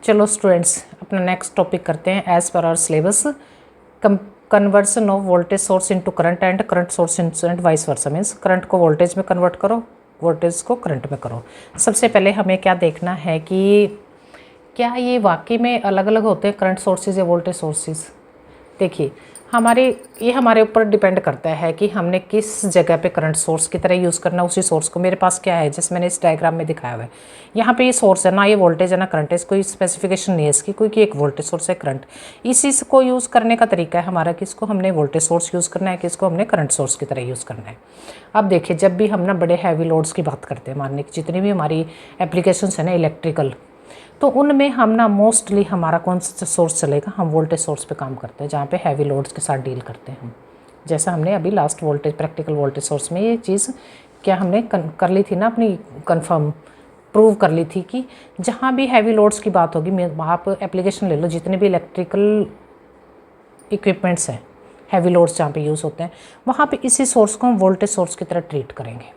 चलो स्टूडेंट्स अपना next topic करते हैं। As per our syllabus conversion of voltage source into current and current source into vice versa, means current को voltage में convert करो, voltage को करंट में करो। सबसे पहले हमें क्या देखना है कि क्या ये वाकई में अलग अलग होते हैं करंट सोर्सेज या वोल्टेज सोर्सेज। देखिए हमारे ऊपर डिपेंड करता है कि हमने किस जगह पे करंट सोर्स की तरह यूज़ करना है उसी सोर्स को। मेरे पास क्या है, जैसे मैंने इस डायग्राम में दिखाया हुआ है, यहाँ पे ये सोर्स है ना, ये वोल्टेज है ना करंट है, कोई स्पेसिफिकेशन नहीं है इसकी, क्योंकि एक वोल्टेज सोर्स है करंट। इसी को यूज़ करने का तरीका है हमारा, किसको हमने वोल्टेज सोर्स यूज़ करना है, किसको हमने करंट सोर्स की तरह यूज़ करना है। अब देखिए, जब भी हम ना बड़े हैवी लोड्स की बात करते हैं, मानने की जितनी भी हमारी एप्लीकेशंस है ना इलेक्ट्रिकल, तो उनमें हम ना मोस्टली हमारा कौन सा सोर्स चलेगा, हम वोल्टेज सोर्स पे काम करते हैं, जहाँ पे हैवी लोड्स के साथ डील करते हैं हम। जैसा हमने अभी last voltage practical voltage source में ये चीज़ क्या हमने कर ली थी ना, अपनी कंफर्म प्रूव कर ली थी कि जहाँ भी हैवी लोड्स की बात होगी, आप एप्लीकेशन ले लो, जितने भी इलेक्ट्रिकल इक्विपमेंट्स हैं हैवी लोड्स जहाँ पे यूज़ होते हैं, वहाँ पे इसी सोर्स को हम वोल्टेज सोर्स की तरह ट्रीट करेंगे।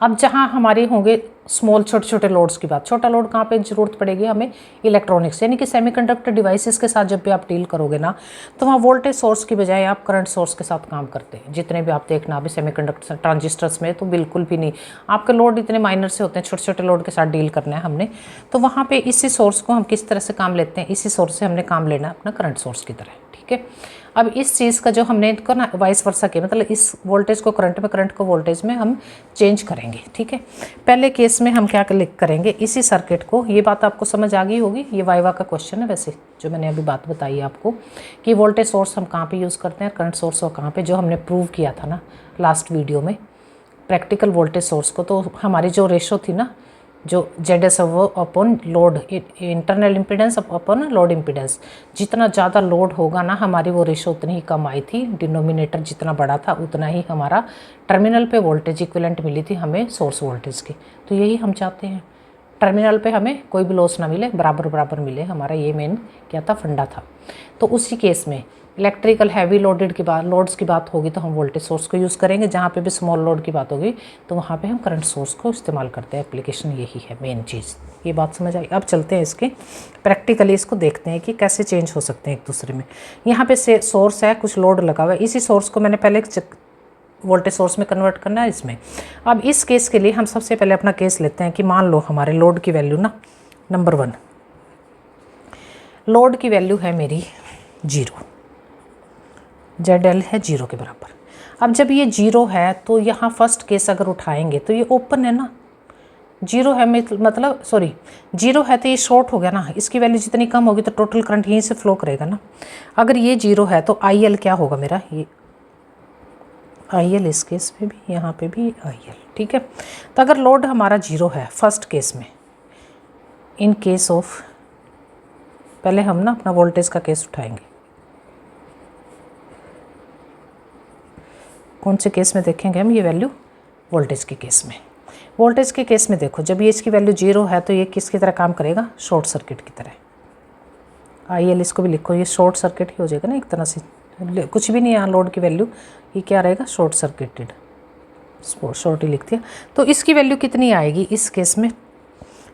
अब जहाँ हमारे होंगे स्मॉल छोटे छोटे लोड्स की बात, छोटा लोड कहाँ पे ज़रूरत पड़ेगी हमें, इलेक्ट्रॉनिक्स यानी कि सेमीकंडक्टर डिवाइसेस के साथ जब भी आप डील करोगे ना, तो वहाँ वोल्टेज सोर्स की बजाय आप करंट सोर्स के साथ काम करते हैं। जितने भी आप देखना अभी सेमीकंडक्टर ट्रांजिस्टर्स में तो बिल्कुल भी नहीं, आपके लोड इतने माइनर से होते हैं, छोटे छोटे लोड के साथ डील करना है हमने, तो वहाँ पर इसी सोर्स को हम किस तरह से काम लेते हैं, इसी सोर्स से हमने काम लेना है अपना करंट सोर्स की तरह, ठीक है। अब इस चीज़ का जो हमने करना वाइस वर्सा के, मतलब इस वोल्टेज को करंट में, करंट को वोल्टेज में हम चेंज करेंगे, ठीक है। पहले केस में हम क्या करेंगे, इसी सर्किट को, ये बात आपको समझ आ गई होगी, ये वाइवा का क्वेश्चन है वैसे जो मैंने अभी बात बताई आपको कि वोल्टेज सोर्स हम कहाँ पे यूज़ करते हैं, करंट सोर्स और कहाँ पे, जो हमने प्रूव किया था ना लास्ट वीडियो में प्रैक्टिकल वोल्टेज सोर्स को। तो हमारी जो रेशो थी ना, जो ZS upon load, internal impedance upon load impedance, जितना ज़्यादा लोड होगा ना हमारी वो रेशो उतनी ही कम आई थी, डिनोमिनेटर जितना बड़ा था उतना ही हमारा टर्मिनल पे वोल्टेज इक्विवेलेंट मिली थी हमें सोर्स वोल्टेज की। तो यही हम चाहते हैं, टर्मिनल पे हमें कोई भी लॉस ना मिले, बराबर बराबर मिले, हमारा ये मेन क्या था, फंडा था। तो उसी केस में इलेक्ट्रिकल हैवी लोड्स की बात होगी तो हम वोल्टेज सोर्स को यूज़ करेंगे, जहाँ पे भी स्मॉल लोड की बात होगी तो वहाँ पे हम करंट सोर्स को इस्तेमाल करते हैं। एप्लीकेशन यही है मेन चीज़, ये बात समझ आई। अब चलते हैं इसके प्रैक्टिकली, इसको देखते हैं कि कैसे चेंज हो सकते हैं एक दूसरे में। यहाँ पे से सोर्स है, कुछ लोड लगा हुआ है, इसी सोर्स को मैंने पहले वोल्टेज सोर्स में कन्वर्ट करना है इसमें। अब इस केस के लिए हम सबसे पहले अपना केस लेते हैं कि मान लो हमारे लोड की वैल्यू ना, नंबर 1 लोड की वैल्यू है मेरी 0, ZL है 0 के बराबर। अब जब ये 0 है तो यहाँ फर्स्ट केस अगर उठाएंगे तो ये ओपन है ना, 0 है मतलब सॉरी 0 है तो ये शॉर्ट हो गया ना, इसकी वैल्यू जितनी कम होगी तो टोटल करंट यहीं से फ्लो करेगा ना। अगर ये 0 है तो IL क्या होगा मेरा, ये IL इस केस में भी, यहाँ पे भी IL, ठीक है। तो अगर लोड हमारा 0 है फर्स्ट केस में, इन केस ऑफ, पहले हम ना अपना वोल्टेज का केस उठाएंगे, कौन से केस में देखेंगे हम ये वैल्यू, वोल्टेज के केस में। वोल्टेज के केस में देखो, जब ये इसकी वैल्यू 0 है तो ये किसकी तरह काम करेगा, शॉर्ट सर्किट की तरह। IL इसको भी लिखो, ये शॉर्ट सर्किट ही हो जाएगा ना एक तरह से, कुछ भी नहीं यहाँ लोड की वैल्यू, ये क्या रहेगा, शॉर्ट सर्किटेड, शॉर्ट ही लिख दिया। तो इसकी वैल्यू कितनी आएगी इस केस में,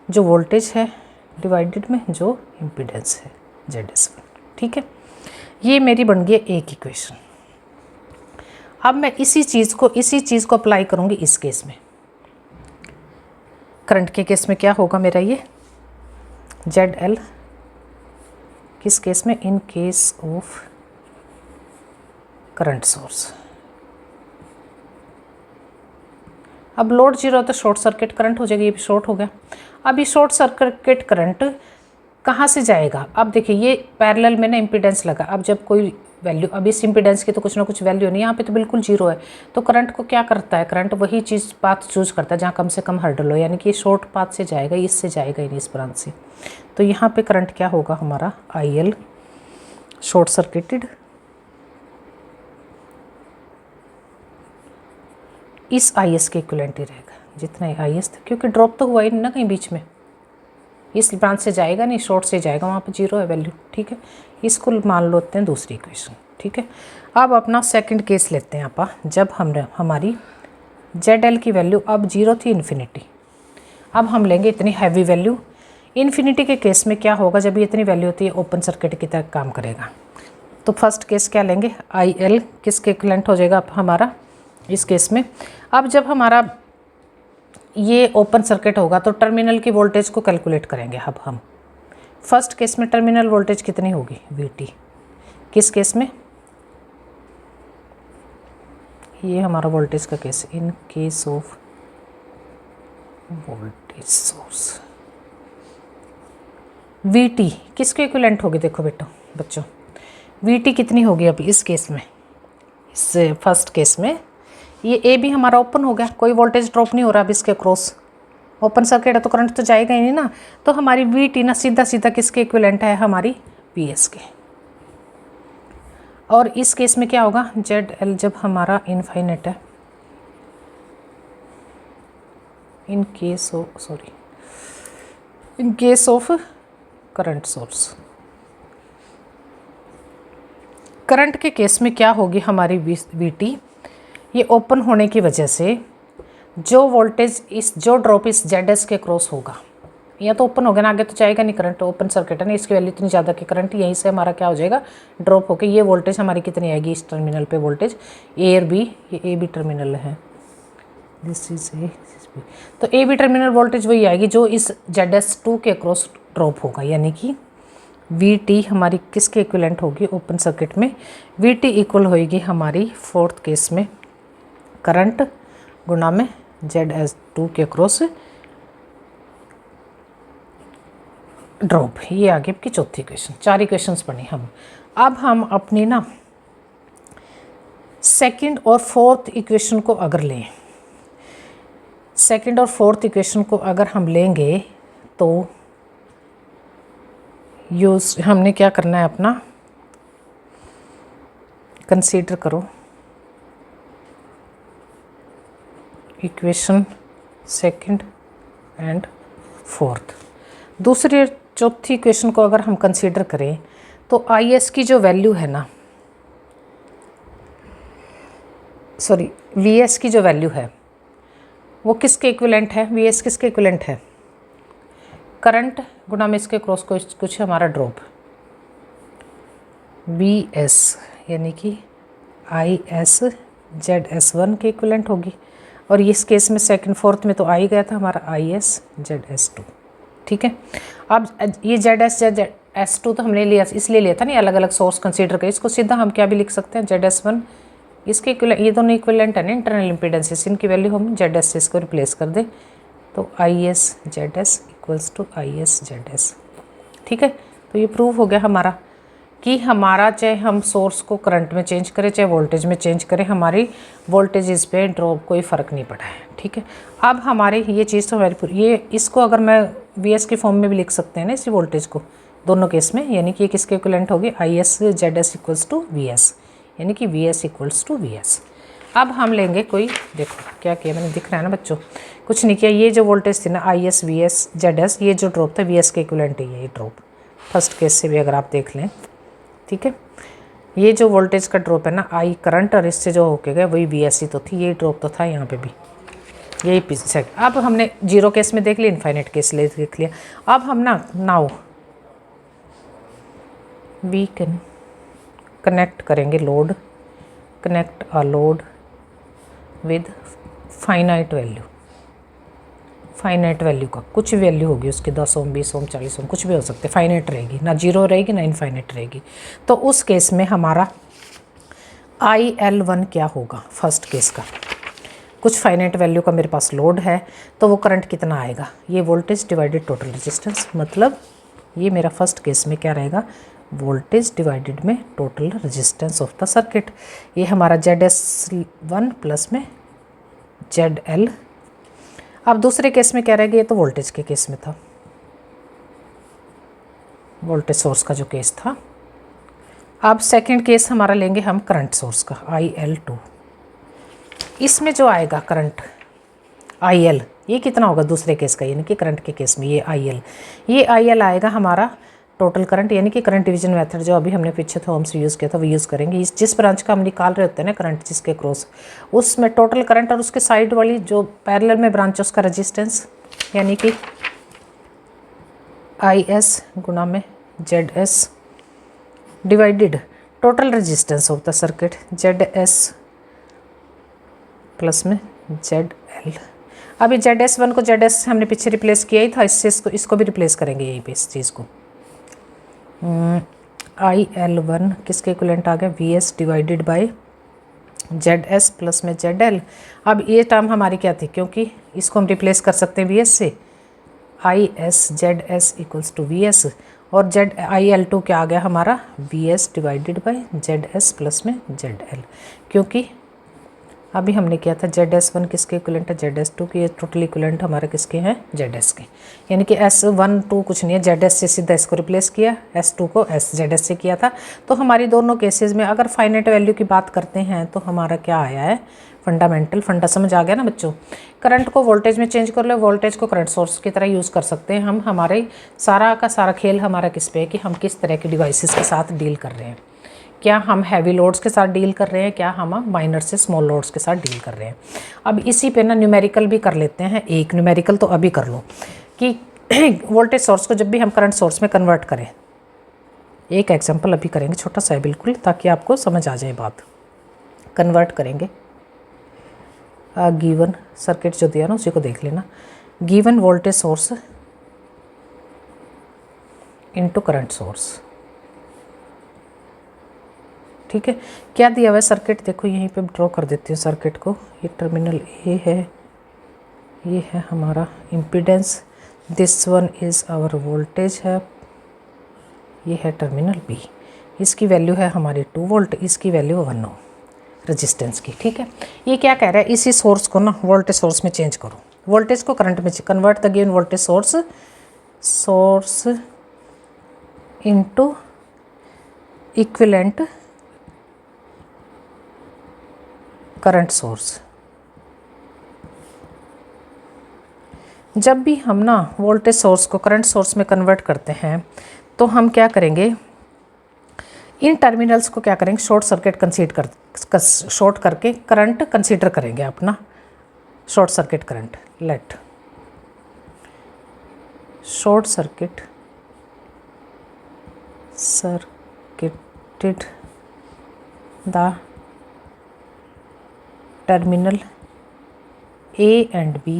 जो वोल्टेज है डिवाइडेड में जो इम्पीडेंस है ZS, ठीक है। ये मेरी बन गई एक इक्वेशन। अब मैं इसी चीज़ को अप्लाई करूँगी इस केस में। करंट के केस में क्या होगा मेरा, ये ZL किस केस में, in case of current source. अब लोड 0 तो शॉर्ट सर्किट करंट हो जाएगी, ये भी शॉर्ट हो गया। अब ये शॉर्ट सर्किट करंट कहाँ से जाएगा, अब देखिए ये पैरेलल में ना इम्पीडेंस लगा, अब जब कोई वैल्यू, अब इस इम्पीडेंस की तो कुछ ना कुछ वैल्यू नहीं, यहाँ पे तो बिल्कुल 0 है, तो करंट को क्या करता है, करंट वही चीज़ पाथ चूज करता है जहाँ कम से कम हर्डल हो, यानी कि शॉर्ट पाथ से जाएगा, इससे जाएगा ही नहीं, इस ब्रांच से। तो यहाँ पे करंट क्या होगा हमारा, IL शॉर्ट सर्किटेड, इस IS के इक्विवेलेंट ही रहेगा, जितना IS था, क्योंकि ड्रॉप तो हुआ ही नहीं ना कहीं बीच में, इस ब्रांच से जाएगा नहीं, शॉर्ट से जाएगा, वहाँ पे 0 है वैल्यू, ठीक है। इसको मान लेते हैं दूसरी इक्वेशन, ठीक है। अब अपना सेकंड केस लेते हैं आपा, जब हमारी ZL की वैल्यू अब 0 थी इन्फिनिटी, अब हम लेंगे इतनी हैवी वैल्यू, इन्फिनिटी के केस में क्या होगा, जब ये इतनी वैल्यू होती है ओपन सर्किट की तरह काम करेगा। तो फर्स्ट केस क्या लेंगे, आई एल किसके इक्विवेलेंट हो जाएगा अब हमारा इस केस में। अब जब हमारा ये ओपन सर्किट होगा तो टर्मिनल की वोल्टेज को कैलकुलेट करेंगे। अब हम फर्स्ट केस में टर्मिनल वोल्टेज कितनी होगी, वी टी। किस केस में, ये हमारा वोल्टेज का case, in case of voltage source we T किसके इक्विवेलेंट होगी, देखो बेटो बच्चों वी टी कितनी होगी अभी इस केस में, इस फर्स्ट केस में ये ए भी हमारा ओपन हो गया, कोई वोल्टेज ड्रॉप नहीं हो रहा अब इसके क्रॉस, ओपन सर्किट है तो करंट तो जाएगा ही नहीं ना। तो हमारी वी टी ना सीधा सीधा किसके इक्विवेलेंट है, हमारी वी एस के। और इस केस में क्या होगा, जेड एल जब हमारा इनफाइनेट है, in case of current source, current के केस में क्या होगी हमारी वी टी, ये ओपन होने की वजह से जो वोल्टेज जो ड्रॉप इस जेड एस के क्रॉस होगा, या तो ओपन हो गया ना, आगे तो जाएगा नहीं करंट, ओपन सर्किट है ना, इसकी वैल्यू इतनी ज़्यादा कि करंट यहीं से हमारा क्या हो जाएगा, ड्रॉप होकर ये वोल्टेज हमारी कितनी आएगी इस टर्मिनल पे वोल्टेज, ए और बी, ये ए बी टर्मिनल है, दिस इज ए, तो ए बी टर्मिनल वोल्टेज वही आएगी जो इस जेड एस टू के क्रॉस ड्रॉप होगा, यानी कि वी टी हमारी किसके इक्विवेलेंट होगी ओपन सर्किट में, वी टी इक्वल होएगी हमारी फोर्थ केस में करंट गुना में जेड एस टू के क्रॉस ड्रॉप। ये आगे आपकी चौथी इक्वेशन, 4 इक्वेशंस पढ़ी हम। अब हम अपनी ना सेकंड और फोर्थ इक्वेशन को अगर लें, सेकंड और फोर्थ इक्वेशन को अगर हम लेंगे तो हमने क्या करना है अपना, कंसीडर करो इक्वेशन सेकंड एंड फोर्थ। दूसरी चौथी इक्वेशन को अगर हम कंसीडर करें तो आई एस की जो वैल्यू है ना, सॉरी वी एस की जो वैल्यू है वो किसके इक्विवेलेंट है, वी एस किसके इक्विवेलेंट है, करंट गुना में इसके क्रॉस को कुछ हमारा ड्रॉप, वी एस यानी कि आई एस जेड एस वन के इक्विवेलेंट होगी। और इस केस में सेकंड फोर्थ में तो आ ही गया था हमारा I S Z S two, ठीक है। अब ये जेड एस टू तो हमने लिया इसलिए लिया था नहीं, अलग अलग सोर्स कंसीडर कर, इसको सीधा हम क्या भी लिख सकते हैं जेड एस वन, इसके इक्विवेलेंट, ये दोनों इक्विवेलेंट है ना इंटरनल इम्पीडेंसेस, इनकी वैल्यू हम जेड एस से इसको रिप्लेस कर दें तो I S Z S equals to I S Z S, ठीक है। तो ये प्रूव हो गया हमारा कि हमारा चाहे हम सोर्स को करंट में चेंज करें चाहे वोल्टेज में चेंज करें, हमारी वोल्टेज इस पे ड्रॉप कोई फ़र्क नहीं पड़ा है, ठीक है। अब हमारे ये चीज़ तो हमारी पूरी, ये इसको अगर मैं वी एस के फॉर्म में भी लिख सकते हैं ना इसी वोल्टेज को दोनों केस में, यानी कि ये किसके इक्विवेलेंट होगी, I S Z S equals to V S, यानी कि V S equals to V S. अब हम लेंगे कोई, देखो क्या किया मैंने, दिख रहा है ना बच्चों, कुछ नहीं किया, ये जो वोल्टेज थी ना I S V S Z S, ये जो ड्रॉप था वी एस के इक्विवेलेंट ही है ये ड्रॉप, फर्स्ट केस से भी अगर आप देख लें, ठीक है। ये जो वोल्टेज का ड्रॉप है ना आई करंट और इससे जो होके गया वही वी एस ही तो थी, ये ड्रॉप तो था यहाँ पे भी, यही पीछे। अब हमने जीरो केस में देख लिया, इनफाइनाइट केस ले देख लिया। अब हम ना नाउ वी कैन कनेक्ट करेंगे load, connect a load with finite value, finite value का कुछ भी वैल्यू होगी उसकी 10 ओम 20 ओम 40 ओम कुछ भी हो सकते, फाइनाइट रहेगी ना, जीरो रहेगी ना इनफाइनाइट रहेगी। तो उस केस में हमारा आई एल वन क्या होगा, फर्स्ट केस का कुछ फाइनाइट वैल्यू का मेरे पास लोड है तो वो करंट कितना आएगा, ये वोल्टेज डिवाइडेड टोटल रेजिस्टेंस, मतलब ये मेरा फर्स्ट केस में क्या रहेगा, वोल्टेज डिवाइडेड में total resistance of the circuit. ये हमारा जेड एस वन प्लस में जेड एल। अब दूसरे केस में क्या रहेगा, ये तो वोल्टेज के केस में था, वोल्टेज सोर्स का जो केस था। अब सेकंड केस हमारा लेंगे हम करंट सोर्स का, आई एल टू। इसमें जो आएगा करंट आई एल, ये कितना होगा दूसरे केस का, यानी कि करंट के केस में ये आई एल आएगा हमारा टोटल करंट, यानी कि करंट डिवीजन मेथड जो अभी हमने पीछे थॉम से यूज़ किया था वो यूज़ करेंगे। इस जिस ब्रांच का हम निकाल रहे होते हैं ना करंट जिसके क्रॉस, उसमें टोटल करंट और उसके साइड वाली जो पैरेलल में ब्रांच उसका रेजिस्टेंस, यानी कि आई एस गुणा में Z S divided total resistance of the circuit Z S plus में जेड एल। अभी जेड एस वन को जेड एस हमने पीछे रिप्लेस किया ही था, इससे इसको भी रिप्लेस करेंगे यहीं पे इस चीज़ को। आई एल वन किसके इक्विवेलेंट आ गया, we S divided by Z S plus में जेड एल। अब ये टर्म हमारी क्या थी, क्योंकि इसको हम रिप्लेस कर सकते हैं वी एस से, I S Z S equals to V S, और जेड आई एल टू क्या आ गया हमारा, V S divided by Z S plus में जेड एल। क्योंकि अभी हमने किया था जेड एस वन किसके इक्विवेलेंट है, जेड एस टू की, ये टोटल इक्विवेलेंट हमारे किसके हैं, जेड एस के। यानी कि एस वन टू कुछ नहीं है, जेड एस से सीधा इसको रिप्लेस किया, एस टू को एस जेड एस से किया था। तो हमारी दोनों केसेस में अगर फाइनाइट वैल्यू की बात करते हैं तो हमारा क्या आया है, फंडा समझ आ गया ना बच्चों। करंट को वोल्टेज में चेंज कर लो, वोल्टेज को करंट सोर्स की तरह यूज़ कर सकते हैं हम। हमारे सारा का सारा खेल हमारा किस पे है कि हम किस तरह के डिवाइसेस के साथ डील कर रहे हैं। क्या हम हैवी लोड्स के साथ डील कर रहे हैं, क्या हम माइनर से स्मॉल लोड्स के साथ डील कर रहे हैं। अब इसी पे ना न्यूमेरिकल भी कर लेते हैं, एक न्यूमेरिकल तो अभी कर लो कि वोल्टेज सोर्स को जब भी हम करंट सोर्स में कन्वर्ट करें। एक एग्जांपल अभी करेंगे, छोटा सा है बिल्कुल, ताकि आपको समझ आ जाए बात। कन्वर्ट करेंगे गिवन सर्किट जो दिया ना उसी को देख लेना। Given voltage source into current source, ठीक है। क्या दिया हुआ है सर्किट, देखो यहीं पे ड्रॉ कर देती हूँ सर्किट को। ये टर्मिनल ए है, ये है हमारा impedance, this one is our voltage है, ये है टर्मिनल बी। इसकी वैल्यू है हमारी 2 वोल्ट, इसकी वैल्यू 1 ओम रेजिस्टेंस की, ठीक है। ये क्या कह रहा है, इसी सोर्स को ना वोल्टेज सोर्स में चेंज करो, वोल्टेज को करंट में convert the given voltage source into equivalent current source. जब भी हम ना वोल्टेज सोर्स को करंट सोर्स में कन्वर्ट करते हैं तो हम क्या करेंगे, इन टर्मिनल्स को क्या करेंगे, शॉर्ट सर्किट शॉर्ट करके करंट कंसीडर करेंगे अपना short circuit current. Let short circuited the terminal A and B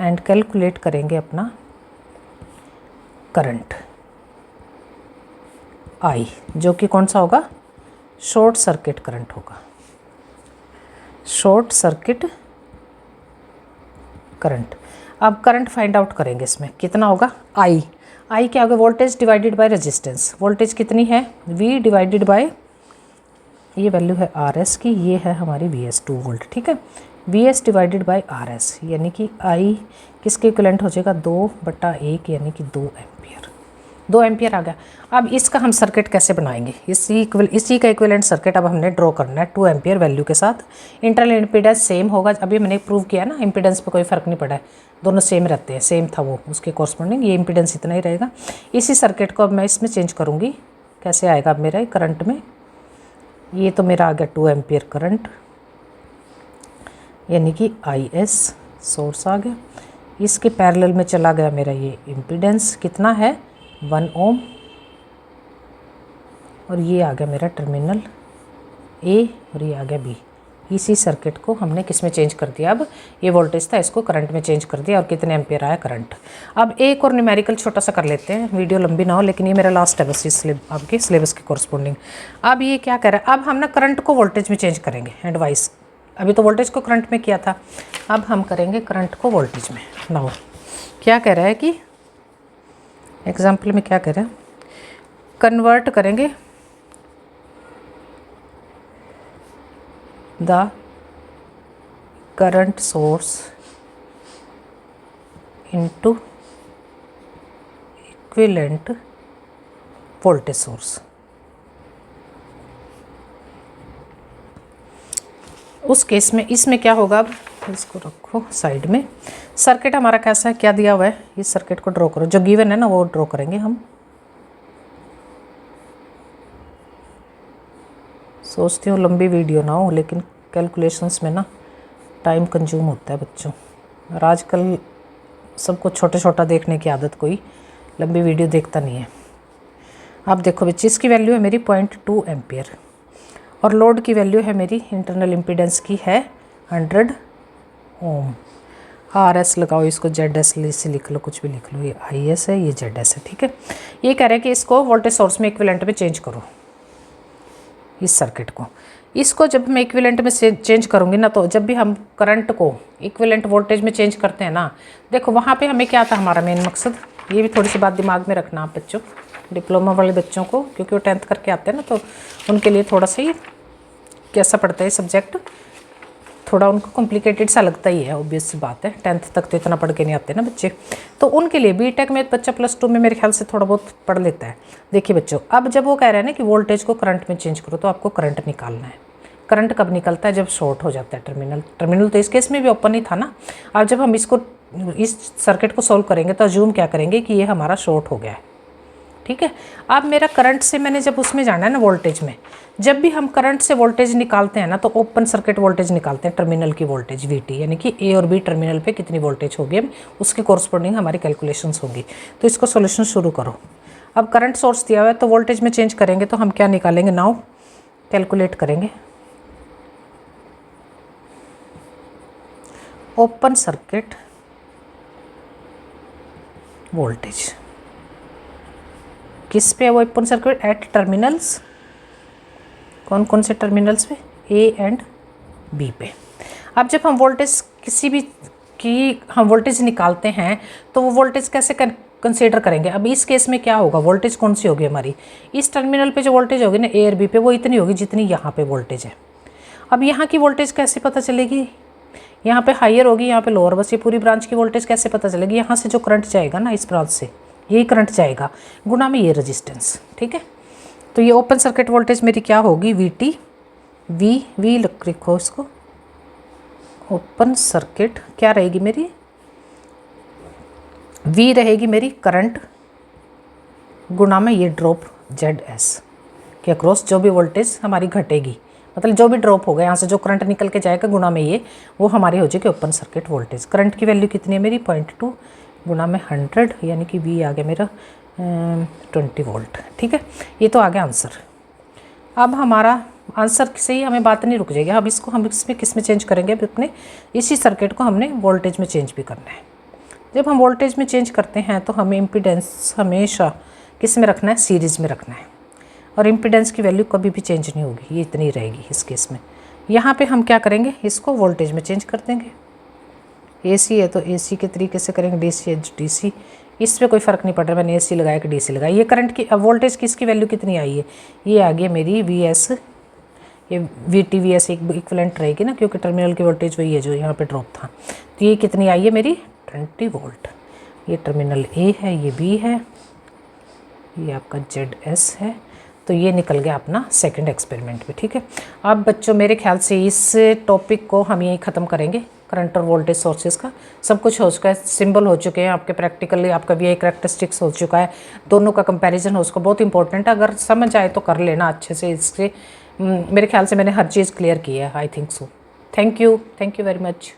and calculate करेंगे अपना करंट आई, जो कि कौन सा होगा, शॉर्ट सर्किट करंट होगा। Short circuit current. अब करंट फाइंड आउट करेंगे, इसमें कितना होगा, आई क्या होगा, voltage divided by resistance. Voltage कितनी है, वी डिवाइडेड बाय, ये वैल्यू है आर एस की, ये है हमारी वी एस 2 वोल्ट, ठीक है। We S divided by R S, यानी कि आई किसके इक्विवेलेंट हो जाएगा, 2/1 यानी कि 2 एम्पियर। 2 एम्पियर आ गया। अब इसका हम सर्किट कैसे बनाएंगे, इसी का इक्विवेलेंट सर्किट अब हमने ड्रॉ करना है 2 एम्पियर वैल्यू के साथ। इंटरनल इम्पीडेंस सेम होगा, अभी मैंने प्रूव किया ना, इम्पीडेंस पे कोई फ़र्क नहीं पड़ा है, दोनों सेम रहते हैं, सेम था वो, उसके कॉरस्पॉन्डिंग ये इम्पीडेंस इतना ही रहेगा। इसी सर्किट को अब मैं इसमें चेंज करूँगी, कैसे आएगा अब मेरा करंट में, ये तो मेरा आ गया 2 एम्पियर करंट, यानी कि आई एस सोर्स आ गया। इसके पैरेलल में चला गया मेरा ये इम्पीडेंस, कितना है 1 ओम, और ये आ गया मेरा टर्मिनल ए और ये आ गया बी। इसी सर्किट को हमने किस में चेंज कर दिया, अब ये वोल्टेज था इसको करंट में चेंज कर दिया, और कितने एम्पियर आया करंट। अब एक और न्यूमेरिकल छोटा सा कर लेते हैं, वीडियो लंबी ना हो, लेकिन ये मेरा लास्ट है बस इस आपके सिलेबस के कॉरस्पॉन्डिंग। अब ये क्या कह रहा है, अब हम ना करंट को वोल्टेज में चेंज करेंगे एंड वाइस। अभी तो वोल्टेज को करंट में किया था, अब हम करेंगे करंट को वोल्टेज में। नाउ क्या कह रहा है कि एग्जाम्पल में क्या कह रहा है, कन्वर्ट करेंगे the current source into equivalent voltage source. उस केस में इसमें क्या होगा, अब इसको रखो साइड में। सर्किट हमारा कैसा है, क्या दिया हुआ है, इस सर्किट को ड्रॉ करो, जो गिवन है ना वो ड्रॉ करेंगे हम। सोचती हूँ लंबी वीडियो ना हो, लेकिन कैलकुलेशंस में ना टाइम कंज्यूम होता है बच्चों, और आजकल सबको छोटा छोटा देखने की आदत, कोई लंबी वीडियो देखता नहीं है। अब देखो बच्चे, इसकी वैल्यू है मेरी 0.2 एम्पियर और लोड की वैल्यू है मेरी इंटरनल इम्पीडेंस की है 100 ओम। RS लगाओ, इसको ZS से लिख लो, कुछ भी लिख लो, ये IS है, ये ZS है, ठीक है। ये कह रहे हैं कि इसको वोल्टेज सोर्स में इक्विवेलेंट में चेंज करो, इस सर्किट को। इसको जब मैं इक्विवेलेंट में चेंज करूँगी ना, तो जब भी हम करंट को इक्विवेलेंट वोल्टेज में चेंज करते हैं ना, देखो वहाँ पे हमें क्या था, हमारा मेन मकसद, ये भी थोड़ी सी बात दिमाग में रखना आप बच्चों, डिप्लोमा वाले बच्चों को, क्योंकि वो 10th करके आते हैं ना, तो उनके लिए थोड़ा सा ही कैसा पड़ता है सब्जेक्ट, थोड़ा उनको कॉम्प्लिकेटेड सा लगता ही है, ऑब्वियस सी बात है, 10th तक तो इतना पढ़ के नहीं आते ना बच्चे। तो उनके लिए बीटेक में बच्चा +2 में मेरे ख्याल से थोड़ा बहुत पढ़ लेता है। देखिए बच्चों, अब जब वो कह रहे हैं ना कि वोल्टेज को करंट में चेंज करो, तो आपको करंट निकालना है। करंट कब निकलता है? जब शॉर्ट हो जाता है टर्मिनल तो इस केस में भी ओपन ही था ना। अब जब हम इसको, इस सर्किट को सोल्व करेंगे, तो अज्यूम क्या करेंगे कि ये हमारा शॉर्ट हो गया है, ठीक है। अब मेरा करंट से मैंने जब उसमें जाना है ना वोल्टेज में, जब भी हम करंट से वोल्टेज निकालते हैं ना, तो ओपन सर्किट वोल्टेज निकालते हैं, टर्मिनल की वोल्टेज VT, यानी कि A और B टर्मिनल पे कितनी वोल्टेज होगी, उसके कॉरस्पॉन्डिंग हमारी कैलकुलेशंस होगी। तो इसको सोल्यूशन शुरू करो। अब करंट सोर्स दिया हुआ है, तो वोल्टेज में चेंज करेंगे, तो हम क्या निकालेंगे, नाउ कैलकुलेट करेंगे ओपन सर्किट वोल्टेज। किस पे है वो ओपन सर्किट? एट टर्मिनल्स, कौन कौन से टर्मिनल्स पे? A एंड B पे। अब जब हम वोल्टेज किसी भी की हम वोल्टेज निकालते हैं, तो वो वोल्टेज कैसे कंसीडर करेंगे? अब इस केस में क्या होगा, वोल्टेज कौन सी होगी हमारी, इस टर्मिनल पे जो वोल्टेज होगी ना A और B पे, वो इतनी होगी जितनी यहाँ पे वोल्टेज है। अब यहाँ की वोल्टेज कैसे पता चलेगी? यहाँ पे हायर होगी, यहाँ पे लोअर, बस ये पूरी ब्रांच की वोल्टेज कैसे पता चलेगी? यहाँ से जो करंट जाएगा ना, इस ब्रांच से यही करंट जाएगा, गुणा में ये रेजिस्टेंस, ठीक है। तो ये ओपन सर्किट वोल्टेज मेरी क्या होगी, VT, V लिखो इसको, ओपन सर्किट क्या रहेगी मेरी, V रहेगी मेरी करंट, गुणा में ये ड्रॉप ZS के अक्रॉस जो भी वोल्टेज हमारी घटेगी, मतलब जो भी ड्रॉप होगा यहाँ से, जो करंट निकल के जाएगा, गुणा में ये, वो हमारी हो जाएगी ओपन सर्किट वोल्टेज। करंट की वैल्यू कितनी है मेरी, 0.2 गुणा में 100, यानी कि V आ गया मेरा 20 वोल्ट, ठीक है। ये तो आ गया आंसर। अब हमारा आंसर से ही हमें बात नहीं रुक जाएगी, अब इसको हम इसमें किस में चेंज करेंगे, अब अपने इसी सर्किट को हमने वोल्टेज में चेंज भी करना है। जब हम वोल्टेज में चेंज करते हैं, तो हमें इम्पीडेंस हमेशा किस में रखना है, सीरीज़ में रखना है, और इम्पीडेंस की वैल्यू कभी भी चेंज नहीं होगी, ये इतनी रहेगी इस केस में। यहाँ पे हम क्या करेंगे, इसको वोल्टेज में चेंज कर देंगे। AC है तो AC के तरीके से करेंगे, DC है DC, इस पर कोई फ़र्क नहीं पड़ रहा मैंने AC लगाया कि DC लगाया। ये करंट की, अब वोल्टेज की इसकी वैल्यू कितनी आई है, ये आ गई मेरी VS, ये VT VS एक इक्विवेलेंट रहेगी ना, क्योंकि टर्मिनल की वोल्टेज वही है जो यहाँ पे ड्रॉप था। तो ये कितनी आई है मेरी 20 वोल्ट। ये टर्मिनल A है, ये B है, ये आपका ZS है। तो ये निकल गया अपना सेकंड एक्सपेरिमेंट में, ठीक है। अब बच्चों मेरे ख्याल से इस टॉपिक को हम यहीं ख़त्म करेंगे। करंट और वोल्टेज सोर्सेज का सब कुछ हो चुका है, सिंबल हो चुके हैं आपके, प्रैक्टिकली आपका VI करैक्टरिस्टिक्स हो चुका है, दोनों का कंपैरिजन हो, उसको बहुत इंपॉर्टेंट है, अगर समझ आए तो कर लेना अच्छे से। इससे मेरे ख्याल से मैंने हर चीज़ क्लियर की है, I think so. Thank you very much.